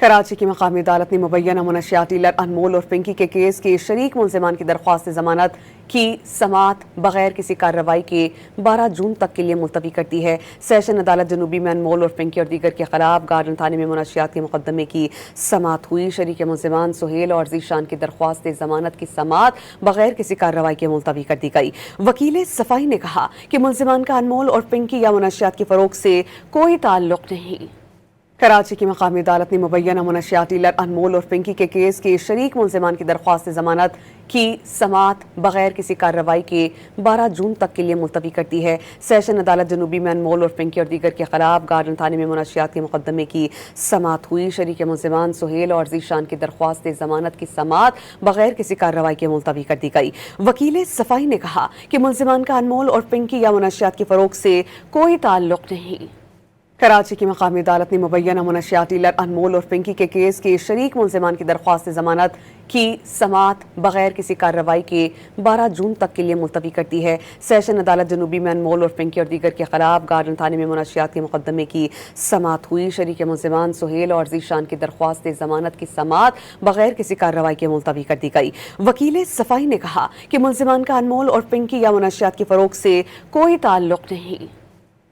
کراچی کی مقامی عدالت نے مبینہ منشیات ڈیلر انمول اور پنکی کے کیس کے شریک ملزمان کی درخواست ضمانت کی سماعت بغیر کسی کارروائی کے 12 جون تک کے لیے ملتوی کر دی ہے۔ سیشن عدالت جنوبی میں انمول اور پنکی اور دیگر کے خلاف گارڈن تھانے میں منشیات کے مقدمے کی سماعت ہوئی۔ شریک ملزمان سہیل اور ذیشان کی درخواست ضمانت کی سماعت بغیر کسی کارروائی کے ملتوی کر دی گئی۔ وکیل صفائی نے کہا کہ ملزمان کا انمول اور پنکی یا منشیات کی فروخت سے کوئی تعلق نہیں۔ کراچی کی مقامی عدالت نے مبینہ منشیات ڈیلر انمول اور پنکی کے کیس کے شریک ملزمان کی درخواست ضمانت کی سماعت بغیر کسی کارروائی کے 12 جون تک کے لیے ملتوی کر دی ہے۔ سیشن عدالت جنوبی میں انمول اور پنکی اور دیگر کے خلاف گارڈن تھانے میں منشیات کے مقدمے کی سماعت ہوئی۔ شریک ملزمان سہیل اور ذیشان کی درخواست ضمانت کی سماعت بغیر کسی کارروائی کے ملتوی کر دی گئی۔ وکیل صفائی نے کہا کہ ملزمان کا انمول اور پنکی یا منشیات کی فروخت سے کوئی تعلق نہیں۔ کراچی کی مقامی عدالت نے مبینہ منشیات ڈیلر انمول اور پنکی کے کیس کے شریک ملزمان کی درخواست ضمانت کی سماعت بغیر کسی کارروائی کے 12 جون تک کے لیے ملتوی کر دی ہے۔ سیشن عدالت جنوبی میں انمول اور پنکی اور دیگر کے خلاف گارڈن تھانے میں منشیات کے مقدمے کی سماعت ہوئی۔ شریک ملزمان سہیل اور ذیشان کی درخواست ضمانت کی سماعت بغیر کسی کارروائی کے ملتوی کر دی گئی۔ وکیل صفائی نے کہا کہ ملزمان کا انمول اور پنکی یا منشیات کی فروخت سے کوئی تعلق نہیں۔